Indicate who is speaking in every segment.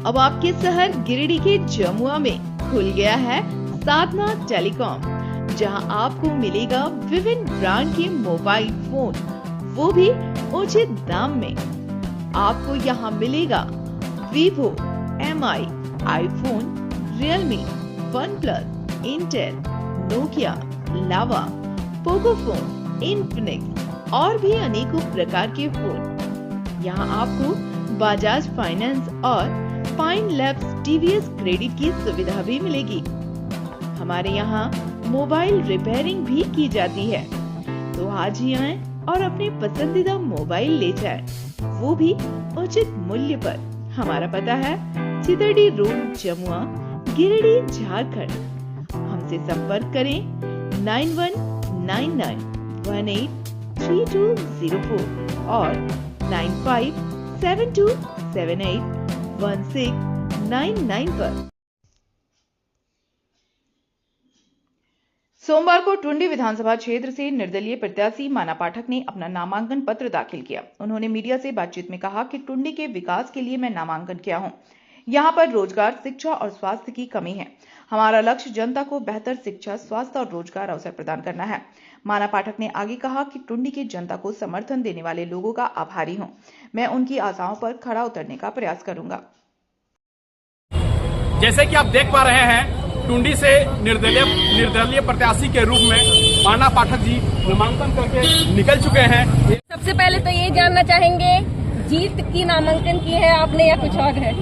Speaker 1: अब आपके शहर गिरिडीह के जमुआ में खुल गया है साधना टेलीकॉम, जहां आपको मिलेगा विभिन्न ब्रांड के मोबाइल फोन, वो भी उचित दाम में। आपको यहां मिलेगा Vivo, MI, iPhone, Realme, OnePlus, Intel, Nokia, Lava, Pocophone, Infinix और भी अनेकों प्रकार के फोन। यहाँ आपको बजाज फाइनेंस और फाइन लैब्स TVS क्रेडिट की सुविधा भी मिलेगी। हमारे यहाँ मोबाइल रिपेयरिंग भी की जाती है, तो आज ही आएं और अपने पसंदीदा मोबाइल ले जाएं, वो भी उचित मूल्य पर। हमारा पता है चितरडी रोड, जमुआ, गिरिडीह, झारखंड। हमसे संपर्क करें 9199183204 और 9572781699 पर।
Speaker 2: सोमवार को टुंडी विधानसभा क्षेत्र से निर्दलीय प्रत्याशी माना पाठक ने अपना नामांकन पत्र दाखिल किया। उन्होंने मीडिया से बातचीत में कहा कि टुंडी के विकास के लिए मैं नामांकन किया हूं। यहां पर रोजगार, शिक्षा और स्वास्थ्य की कमी है। हमारा लक्ष्य जनता को बेहतर शिक्षा, स्वास्थ्य और रोजगार अवसर प्रदान करना है। माना पाठक ने आगे कहा कि टुंडी की जनता को समर्थन देने वाले लोगों का आभारी हूं। मैं उनकी आशाओं पर खरा उतरने का प्रयास करूंगा।
Speaker 3: जैसे कि आप देख पा रहे हैं, टुंडी से निर्दलीय प्रत्याशी के रूप में माना पाठक जी नामांकन करके निकल चुके हैं।
Speaker 4: सबसे पहले तो ये जानना चाहेंगे, जीत की नामांकन की है आपने या कुछ और है?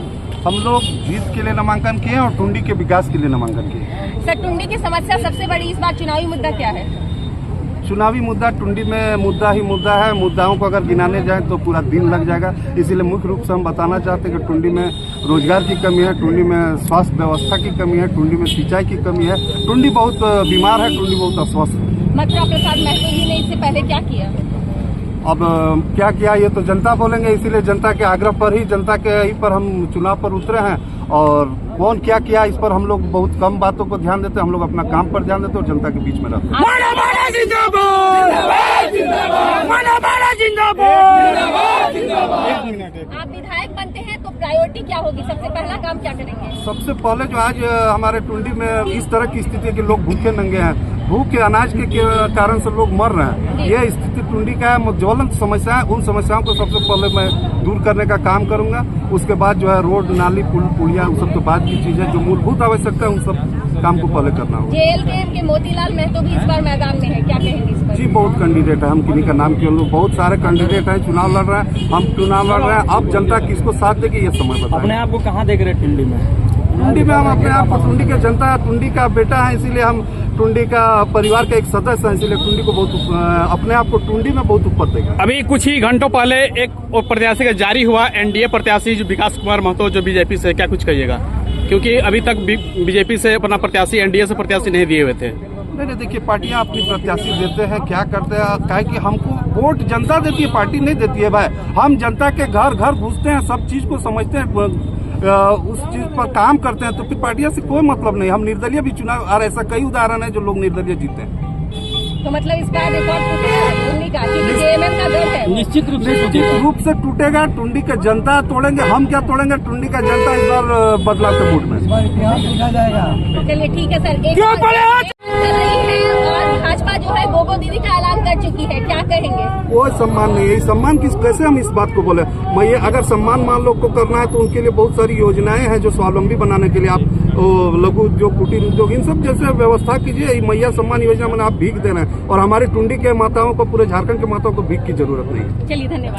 Speaker 5: हम लोग जीत के लिए नामांकन किए और टुंडी के विकास के लिए नामांकन किए।
Speaker 4: सर, टुंडी की समस्या सबसे बड़ी इस बार चुनावी मुद्दा क्या है?
Speaker 5: चुनावी मुद्दा टुंडी में मुद्दा ही मुद्दा है। मुद्दाओं को अगर गिनाने जाए तो पूरा दिन लग जाएगा। इसीलिए मुख्य रूप से हम बताना चाहते हैं कि टुंडी में रोजगार की कमी है, टुंडी में स्वास्थ्य व्यवस्था की कमी है, टुंडी में सिंचाई की कमी है। टुंडी बहुत बीमार है, टुंडी बहुत अस्वस्थ है।
Speaker 4: मथुरा प्रसाद महतो जी ने इससे पहले क्या किया?
Speaker 5: अब क्या किया ये तो जनता बोलेंगे, इसीलिए जनता के आग्रह पर ही, जनता के ही पर हम चुनाव पर उतरे हैं। और कौन क्या किया इस पर हम लोग बहुत कम बातों को ध्यान देते हैं। हम लोग अपना काम पर ध्यान देते हैं और जनता के बीच में रहते हैं।
Speaker 4: आप विधायक बनते हैं तो प्रायोरिटी क्या होगी? सबसे पहला काम क्या करेंगे? सबसे
Speaker 5: पहले जो आज हमारे टुंडी में इस तरह की स्थिति है कि लोग भूखे नंगे हैं, भूख के अनाज के कारण से लोग मर रहे हैं। ये स्थिति टुंडी का है, ज्वलंत समस्या है। उन समस्याओं को सबसे पहले मैं दूर करने का काम करूंगा। उसके बाद जो है रोड, नाली, पुल, पुलिया, उन सब तो बाद की चीजें, जो मूलभूत आवश्यकता है उन सब काम को पहले करना होगा।
Speaker 4: JLK के मोतीलाल महतो भी इस बार मैदान में है, क्या कहेंगे इस पर?
Speaker 5: जी, बहुत कैंडिडेट है। हम किन्हीं का नाम क्यों, बहुत सारे कैंडिडेट हैं, चुनाव लड़ रहे हैं। हम चुनाव लड़ रहे हैं। अब जनता किसको साथ देगी ये समय बताएं।
Speaker 6: अपने आप को कहाँ देख रहे टुंडी में?
Speaker 5: टुंडी में हम अपने आप को, टुंडी के जनता, टुंडी का बेटा है, इसीलिए हम टुंडी का परिवार का एक सदस्य है, इसीलिए टुंडी को बहुत अपने आप को टुंडी में बहुत ऊपर देगा।
Speaker 3: अभी कुछ ही घंटों पहले एक प्रत्याशी का जारी हुआ, NDA प्रत्याशी जो विकास कुमार महतो, जो बीजेपी से, क्या कुछ कहिएगा? क्योंकि अभी तक बीजेपी से अपना प्रत्याशी, NDA से प्रत्याशी नहीं दिए हुए थे।
Speaker 5: नहीं, देखिए, पार्टियां अपनी प्रत्याशी देते हैं, क्या करते हैं, क्या कि हमको वोट जनता देती है, पार्टी नहीं देती है भाई। हम जनता के घर घर घुसते हैं, सब चीज को समझते हैं, उस चीज पर काम करते हैं, तो फिर पार्टियों से कोई मतलब नहीं। हम निर्दलीय भी चुनाव, और ऐसा कई उदाहरण है जो लोग निर्दलीय जीते हैं।
Speaker 4: तो मतलब इस बार रिकॉर्ड टूटेगा टुंडी का, क्योंकि JMM का दल है।
Speaker 6: निश्चित
Speaker 5: रूप से टूटेगा। टुंडी का जनता तोड़ेंगे, हम क्या तोड़ेंगे? टुंडी का जनता इस बार बदलाव के मूड में।
Speaker 4: चलिए ठीक है सर। एक और भाजपा जो है गोगो दीदी का ऐलान कर चुकी है, क्या कहेंगे?
Speaker 5: कोई सम्मान नहीं है। सम्मान कैसे हम इस बात को बोले? मैं ये, अगर सम्मान मान लो को करना है तो उनके लिए बहुत सारी योजनाएं हैं जो स्वावलंबी बनाने के लिए। आप लघु उद्योग, कुटीर उद्योग, इन सब जैसे व्यवस्था कीजिए। मैया सम्मान योजना में आप भीख दे रहे हैं, और हमारे टुंडी के माताओं को, पूरे झारखंड के माताओं को भीख की जरूरत नहीं है।
Speaker 4: चलिए, धन्यवाद।